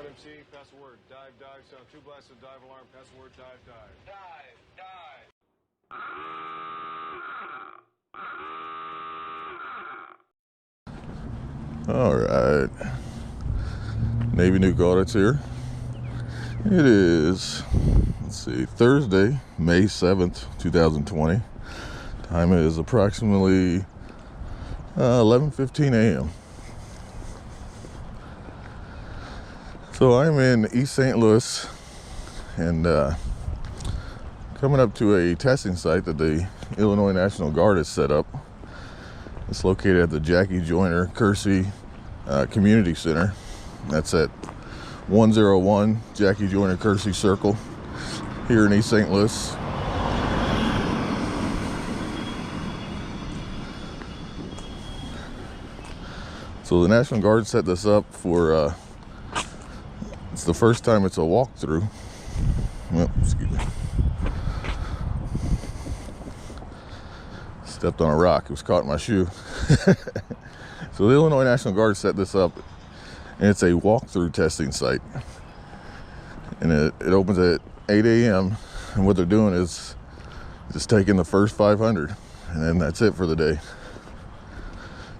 MC, pass the word. Dive, dive, sound 2 blasts of dive alarm, pass the word, dive, dive. Dive, dive. All right, Navy Nuke Audits here. It is, let's see, Thursday, May 7th, 2020. Time is approximately 11:15 a.m. So I'm in East St. Louis and coming up to a testing site that the Illinois National Guard has set up. It's located at the Jackie Joyner-Kercee Community Center. That's at 101 Jackie Joyner-Kercee Circle here in East St. Louis. So the National Guard set this up for, it's the first time it's a walkthrough. Well, excuse me. Stepped on a rock, it was caught in my shoe. So the Illinois National Guard set this up, and it's a walkthrough testing site. And it opens at 8 a.m. And what they're doing is just taking the first 500, and then that's it for the day.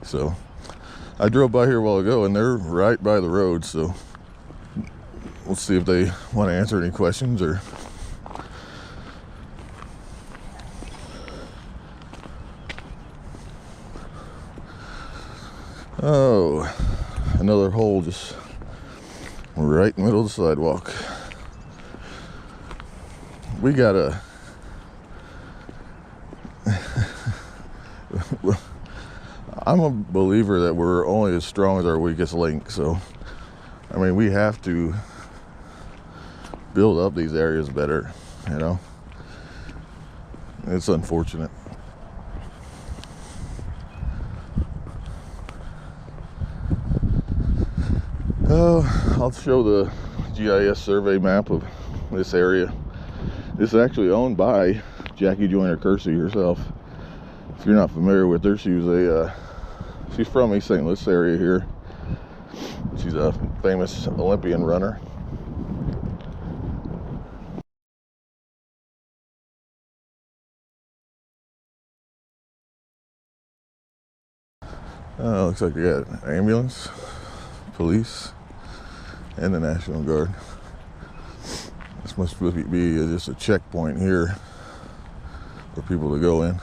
So I drove by here a while ago, and they're right by the road, so we'll see if they want to answer any questions or. Oh, another hole just right in the middle of the sidewalk. We gotta I'm a believer that we're only as strong as our weakest link, so I mean we have to build up these areas better, you know. It's unfortunate. I'll show the GIS survey map of this area. This is actually owned by Jackie Joyner-Kercee herself. If you're not familiar with her, she's from East St. Louis area here. She's a famous Olympian runner. Looks like they got an ambulance, police, and the National Guard. This must be just a checkpoint here for people to go in.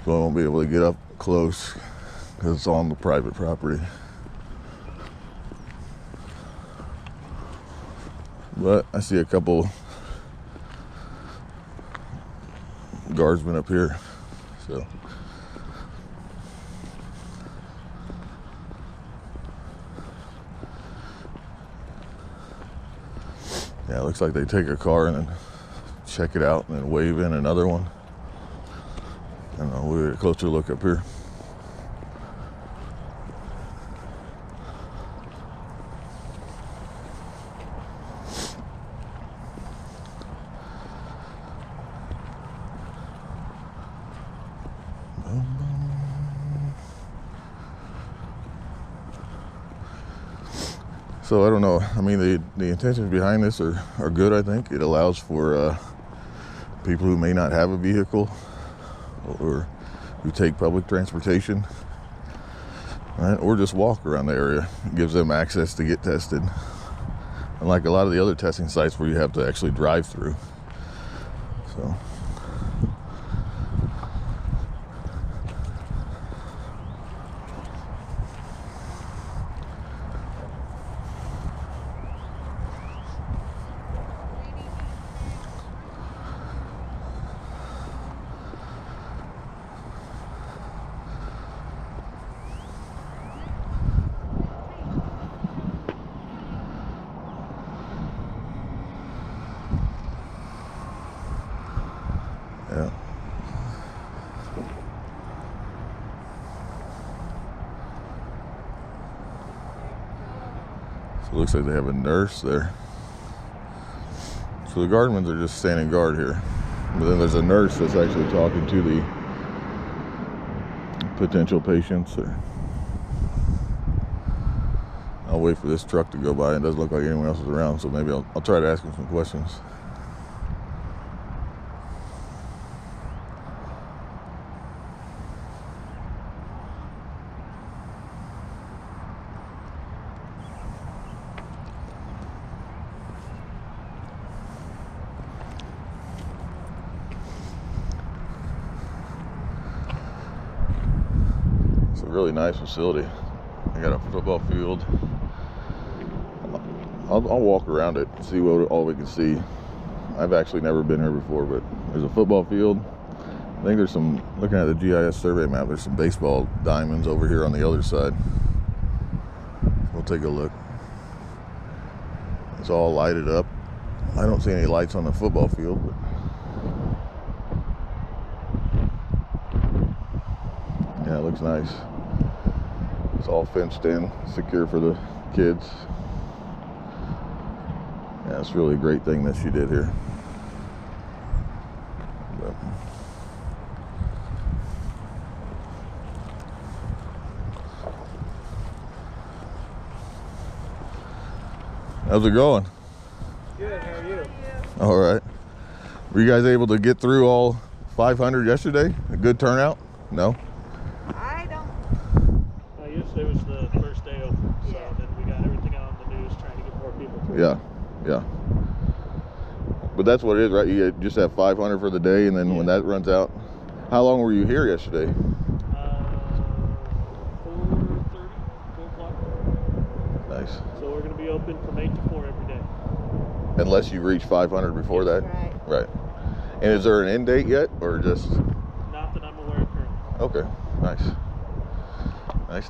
So I won't be able to get up close because it's on the private property. But I see a couple guardsmen up here, so. Yeah, it looks like they take a car and then check it out and then wave in another one. I don't know, we'll get a closer look up here. So I don't know. I mean, the intentions behind this are good, I think. It allows for people who may not have a vehicle or who take public transportation, right, or just walk around the area. It gives them access to get tested. Unlike a lot of the other testing sites where you have to actually drive through. So. Yeah. So it looks like they have a nurse there. So the guardmen are just standing guard here. But then there's a nurse that's actually talking to the potential patients. I'll wait for this truck to go by. It doesn't look like anyone else is around, so maybe I'll try to ask him some questions. It's a really nice facility. I got a football field. I'll walk around it and see what all we can see. I've actually never been here before, but there's a football field. I think there's some, looking at the GIS survey map, there's some baseball diamonds over here on the other side. We'll take a look. It's all lighted up. I don't see any lights on the football field, but yeah, it looks nice. It's all fenced in, secure for the kids. Yeah, it's really a great thing that she did here. But how's it going? Good, how are you? All right. Were you guys able to get through all 500 yesterday? A good turnout? No? I don't. Yesterday was the first day open, so then we got everything on the news trying to get more people through. Yeah. But that's what it is, right? You just have 500 for the day, and then when that runs out, how long were you here yesterday? 4:30, 4 o'clock. Nice. So we're going to be open from 8 to 4 every day. Unless you reach 500 before that? Right. Right. And is there an end date yet, or just? Not that I'm aware of currently. Okay, nice.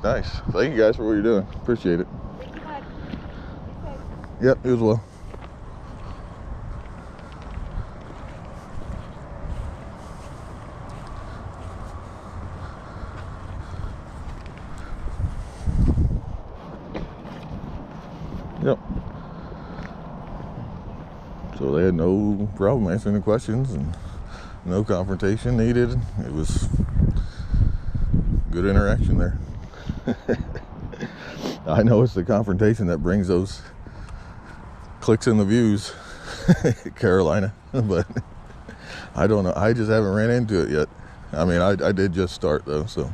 Nice. Thank you guys for what you're doing. Appreciate it. Thank you much. Yep, you as well. Yep. So they had no problem answering the questions and no confrontation needed. It was good interaction there. I know it's the confrontation that brings those clicks in the views, Carolina, but I don't know. I just haven't ran into it yet. I mean, I did just start though, so.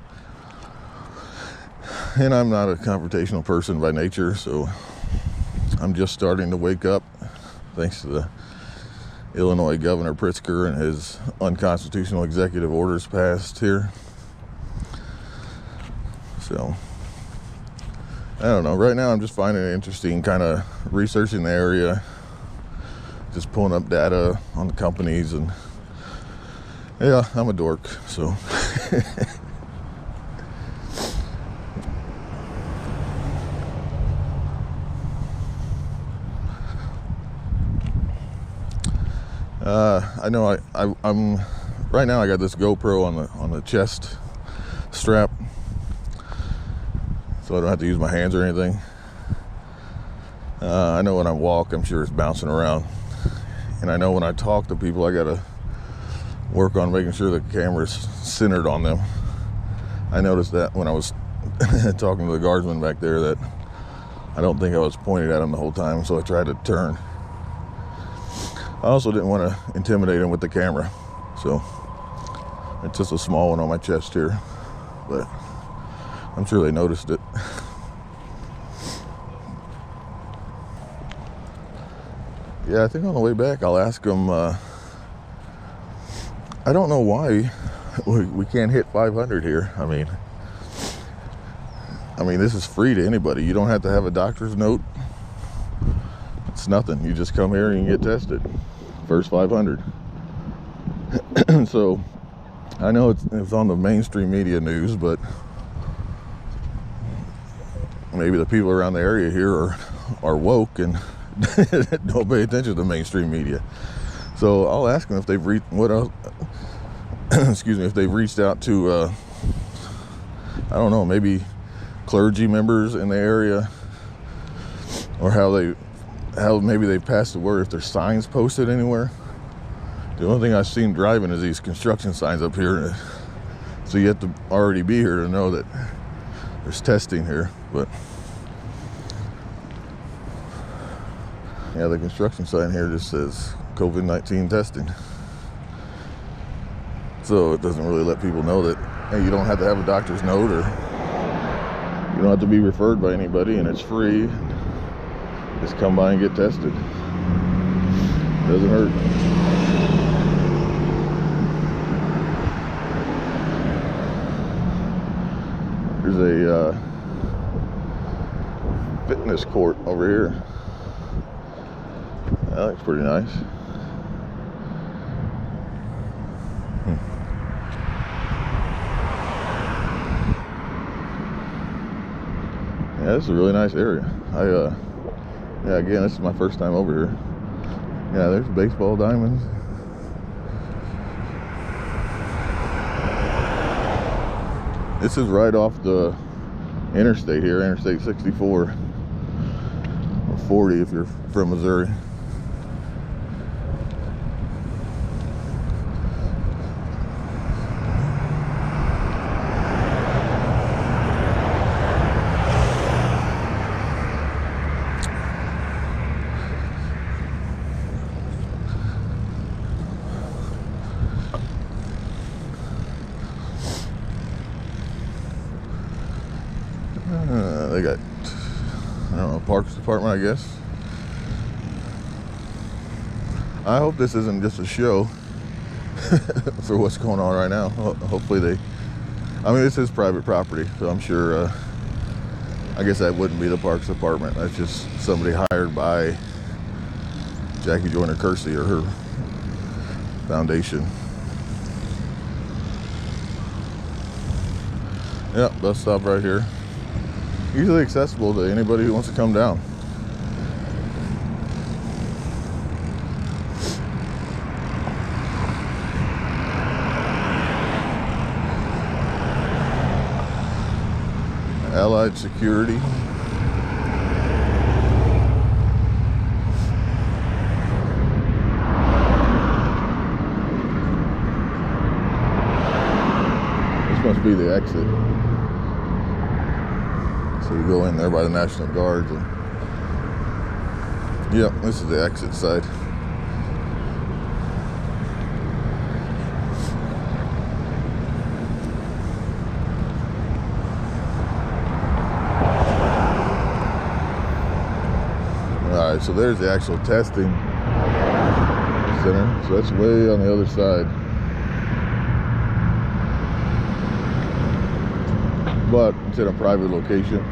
And I'm not a confrontational person by nature, so I'm just starting to wake up thanks to the Illinois Governor Pritzker and his unconstitutional executive orders passed here. So, I don't know. Right now I'm just finding it interesting, kind of researching the area, just pulling up data on the companies, and yeah, I'm a dork, so. I know I'm right now I got this GoPro on the chest strap, so I don't have to use my hands or anything. I know when I walk, I'm sure it's bouncing around, and I know when I talk to people, I gotta work on making sure the camera's centered on them. I noticed that when I was talking to the guardsman back there, that I don't think I was pointed at him the whole time, so I tried to turn. I also didn't want to intimidate him with the camera, so it's just a small one on my chest here, but I'm sure they noticed it. Yeah, I think on the way back I'll ask them, I don't know why we can't hit 500 here. I mean this is free to anybody. You don't have to have a doctor's note. It's nothing. You just come here and you get tested. First 500. So I know it's on the mainstream media news, but maybe the people around the area here are woke and don't pay attention to the mainstream media. So I'll ask them if they've reached if they've reached out to I don't know, maybe clergy members in the area, or how maybe they passed the word, if there's signs posted anywhere. The only thing I've seen driving is these construction signs up here, so you have to already be here to know that there's testing here. But Yeah, the construction sign here just says COVID-19 testing. So it doesn't really let people know that, hey, you don't have to have a doctor's note, or you don't have to be referred by anybody, and it's free. Just come by and get tested. Doesn't hurt. There's a fitness court over here. That looks pretty nice. Yeah, this is a really nice area. Yeah, again, this is my first time over here. Yeah, there's baseball diamonds. This is right off the interstate here, Interstate 64, or 40 if you're from Missouri. They got, I don't know, Parks Department, I guess. I hope this isn't just a show for what's going on right now. Hopefully I mean, this is private property, so I'm sure, I guess that wouldn't be the Parks Department. That's just somebody hired by Jackie Joyner-Kercee or her foundation. Yep, bus stop right here. Easily accessible to anybody who wants to come down. Allied Security. This must be the exit. So you go in there by the National Guards, and yep, this is the exit side. Alright, so there's the actual testing center. So that's way on the other side. But it's in a private location.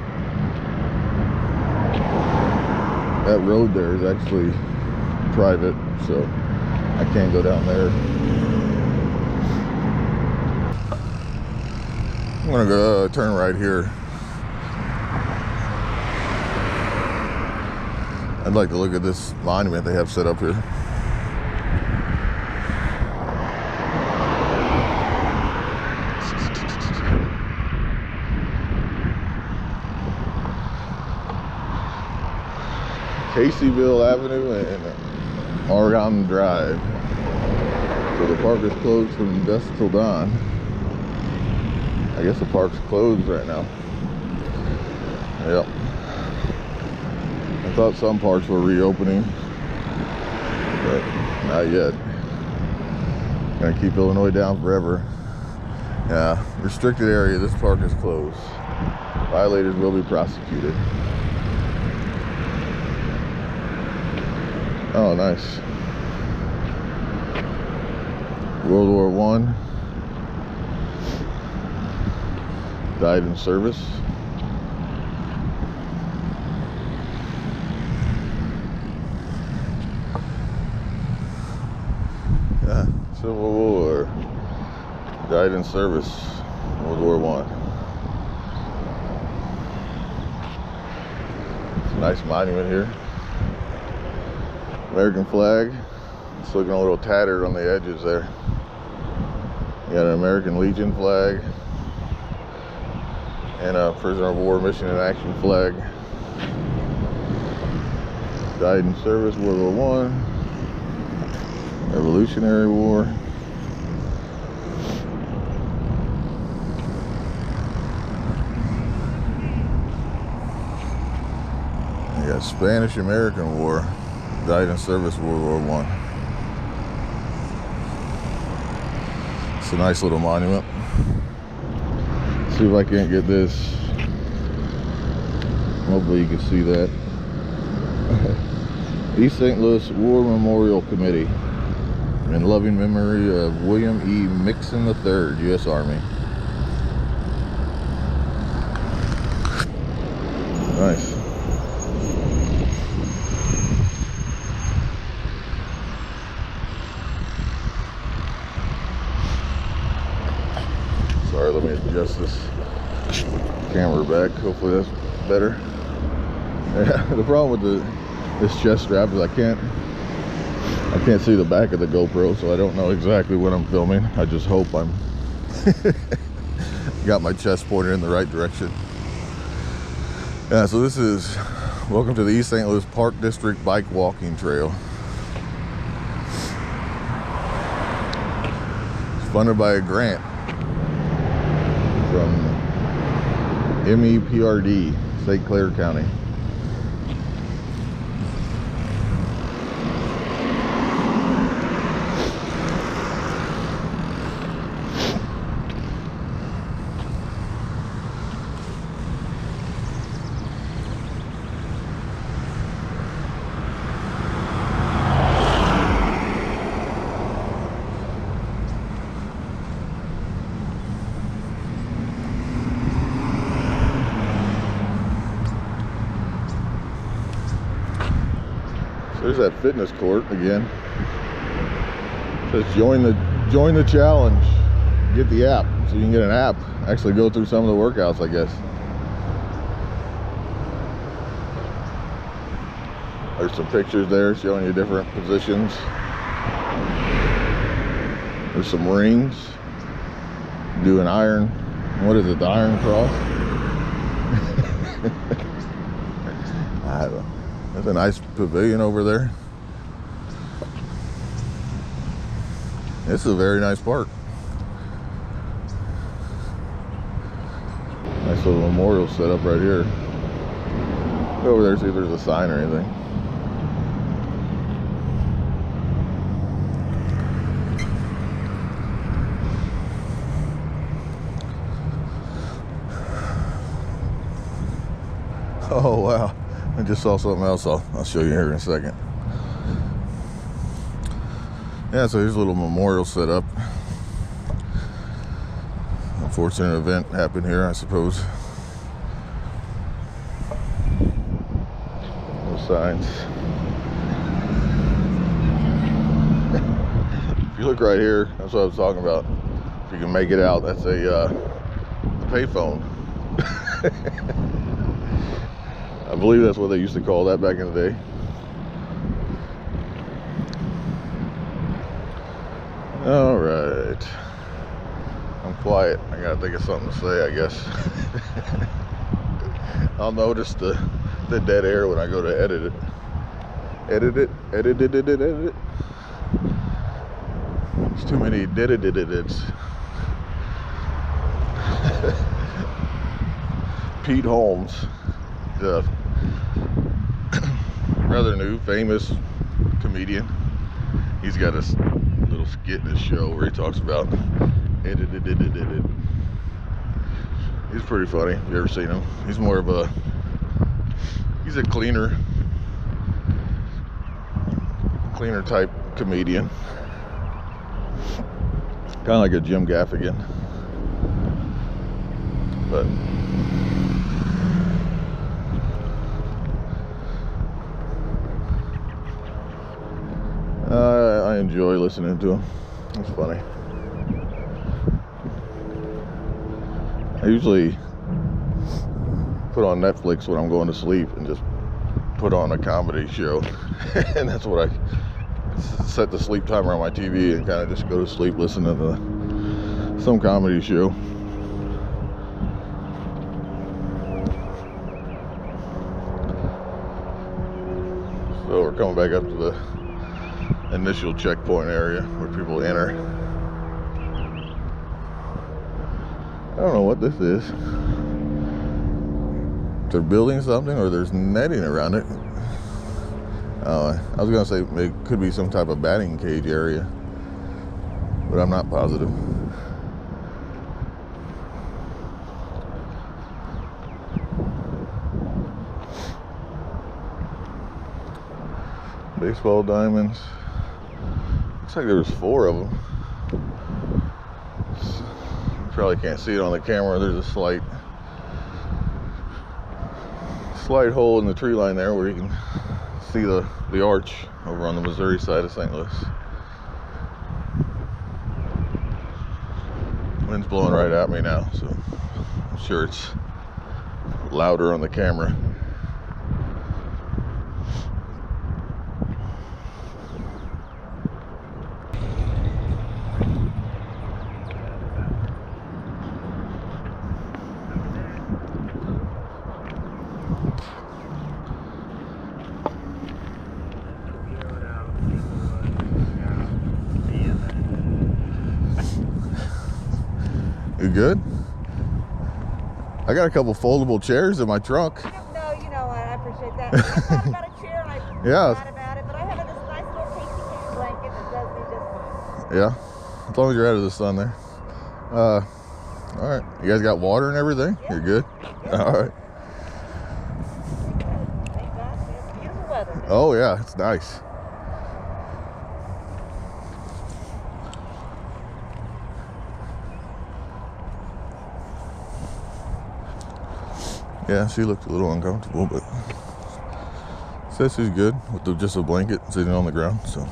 That road there is actually private, so I can't go down there. I'm gonna go turn right here. I'd like to look at this monument they have set up here. Caseyville Avenue and Oregon Drive. So the park is closed from dusk till dawn. I guess the park's closed right now. Yep. I thought some parks were reopening, but not yet. Gonna keep Illinois down forever. Yeah, restricted area, this park is closed. Violators will be prosecuted. Oh, nice. World War I. Died in service. Yeah, Civil War. Died in service. World War I. It's a nice monument here. American flag. It's looking a little tattered on the edges there. You got an American Legion flag and a prisoner of war mission in action flag. Died in service, World War I, Revolutionary War. You got Spanish-American War. died in service World War I. It's a nice little monument. See if I can't get this. Hopefully you can see that. East St. Louis War Memorial Committee, in loving memory of William E. Mixon III, U.S. Army. Nice. Sorry, let me adjust this camera back. Hopefully that's better. Yeah, the problem with this chest strap is I can't see the back of the GoPro, so I don't know exactly what I'm filming. I just hope I'm got my chest pointed in the right direction. Yeah, so this is welcome to the East St. Louis Park District Bike Walking Trail. It's funded by a grant from MEPRD, St. Clair County. There's that fitness court again. It says join the challenge. Get the app, so you can get an app. Actually go through some of the workouts, I guess. There's some pictures there showing you different positions. There's some rings. Do an iron. What is it? The iron cross? I don't know. There's a nice pavilion over there. This is a very nice park. Nice little memorial set up right here. Go over there, see if there's a sign or anything. Oh wow. I just saw something else I'll show you here in a second. Yeah, so here's a little memorial set up. Unfortunate event happened here, I suppose. No signs. If you look right here, that's what I was talking about. If you can make it out, that's a payphone. I believe that's what they used to call that back in the day. All right. I'm quiet. I gotta think of something to say, I guess. I'll notice the dead air when I go to edit it. Edit it. There's too many did-it-did-it-its. Pete Holmes, the rather new, famous comedian. He's got a little skit in his show where he talks about it. He's pretty funny. Have you ever seen him? He's more of a, he's a cleaner type comedian. Kind of like a Jim Gaffigan. But I enjoy listening to him. It's funny. I usually put on Netflix when I'm going to sleep and just put on a comedy show. And that's what I set the sleep timer on my TV and kind of just go to sleep listening to some comedy show. So we're coming back up to the initial checkpoint area where people enter. I don't know what this is. They're building something or there's netting around it. I was gonna say it could be some type of batting cage area, but I'm not positive. Baseball diamonds. Looks like there was 4 of them. You probably can't see it on the camera. There's a slight hole in the tree line there where you can see the arch over on the Missouri side of St. Louis. Wind's blowing right at me now, so I'm sure it's louder on the camera. You good? I got a couple foldable chairs in my trunk. No, you know what? I appreciate that. I thought about a chair and I forgot about it, but I have this nice little tasty blanket that does me just fine. Yeah, as long as you're out of the sun there. All right, you guys got water and everything? Yeah. You're good? Yeah. All right. Thank God. It's beautiful weather. Oh yeah, it's nice. Yeah, she looked a little uncomfortable, but says she's good with just a blanket sitting on the ground, so.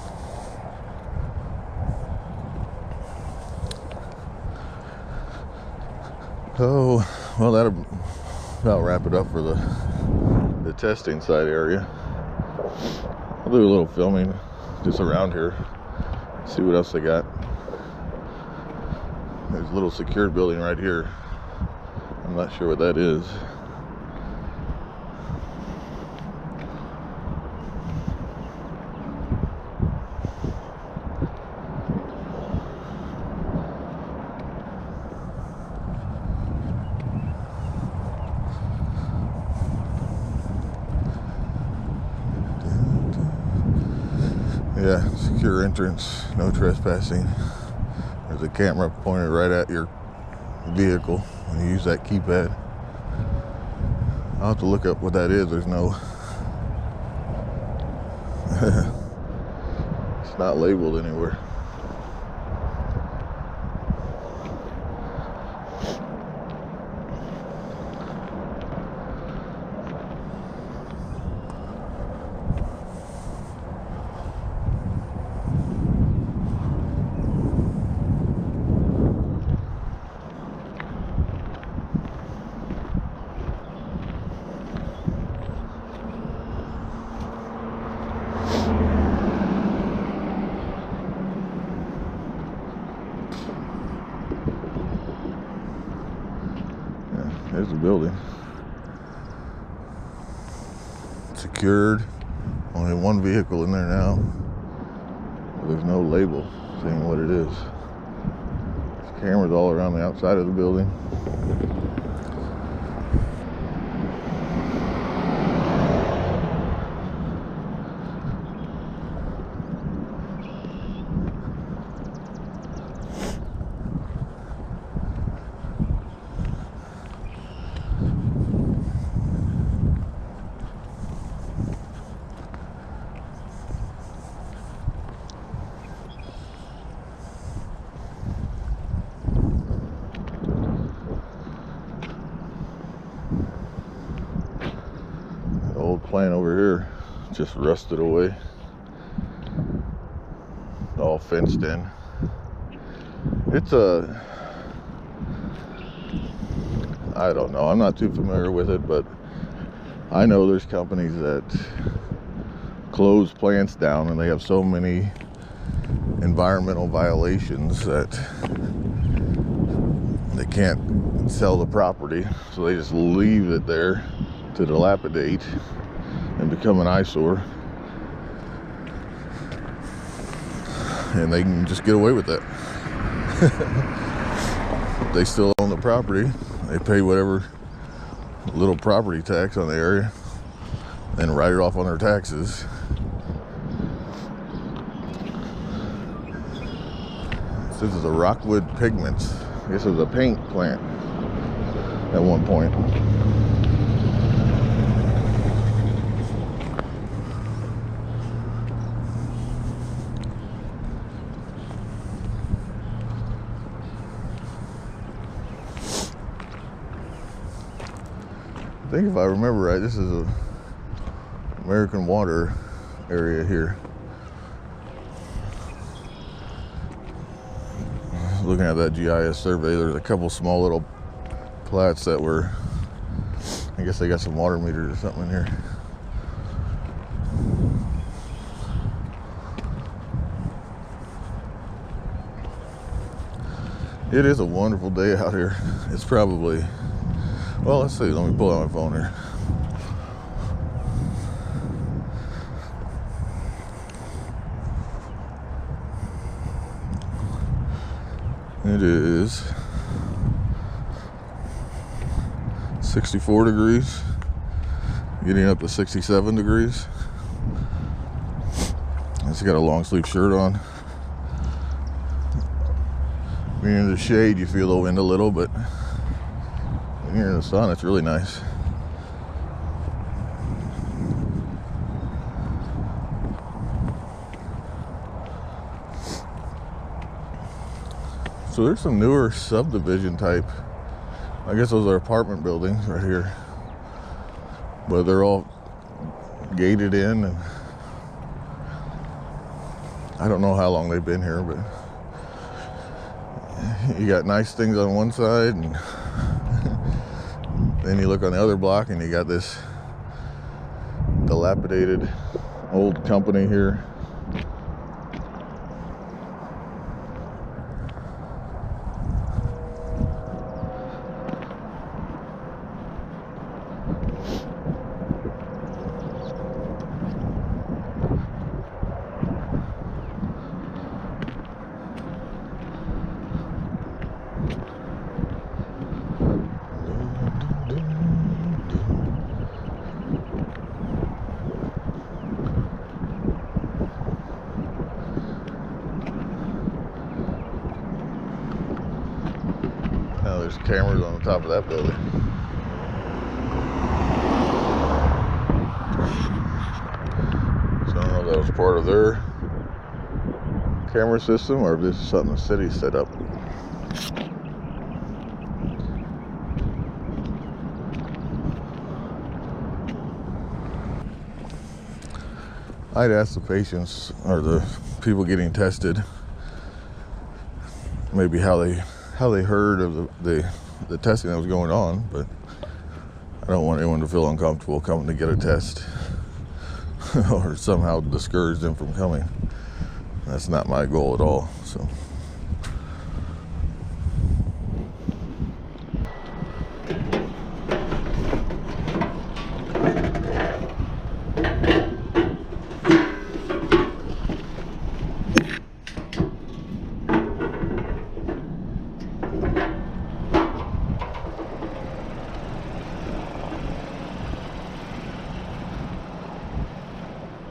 Oh, well, that'll about wrap it up for the testing site area. I'll do a little filming just around here, see what else they got. There's a little secured building right here. I'm not sure what that is. Yeah, secure entrance, no trespassing. There's a camera pointed right at your vehicle when you use that keypad. I'll have to look up what that is. There's no, it's not labeled anywhere. There's the building. Secured. Only one vehicle in there now. But there's no label saying what it is. There's cameras all around the outside of the building. Old plant over here just rusted away, all fenced in. It's I don't know, I'm not too familiar with it, but I know there's companies that close plants down and they have so many environmental violations that they can't sell the property, so they just leave it there to dilapidate and become an eyesore, and they can just get away with that. They still own the property, they pay whatever little property tax on the area and write it off on their taxes, This is a Rockwood Pigments. I guess it was a paint plant at one point. I think if I remember right, this is a American Water area here. Looking at that GIS survey, there's a couple small little plats that were, I guess they got some water meters or something in here. It is a wonderful day out here. It's probably, well, let's see, let me pull out my phone here. It is 64 degrees, getting up to 67 degrees. I just got a long sleeve shirt on. When you're in the shade, you feel the wind a little, but when you're in the sun, it's really nice. So there's some newer subdivision type, I guess those are apartment buildings right here, but they're all gated in, and I don't know how long they've been here, but you got nice things on one side, and then you look on the other block and you got this dilapidated old company here. Now there's cameras on the top of that building. So I don't know if that was part of their camera system or if this is something the city set up. I'd ask the patients or the people getting tested maybe how they heard of the testing that was going on, but I don't want anyone to feel uncomfortable coming to get a test or somehow discourage them from coming. That's not my goal at all. So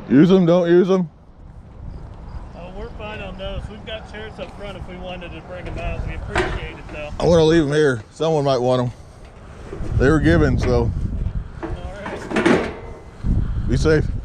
use them, don't use them. Oh, we're fine on those. We've got chairs up front if we wanted to bring them out. We appreciate it, though. I want to leave them here. Someone might want them. They were given, so. All right. Be safe.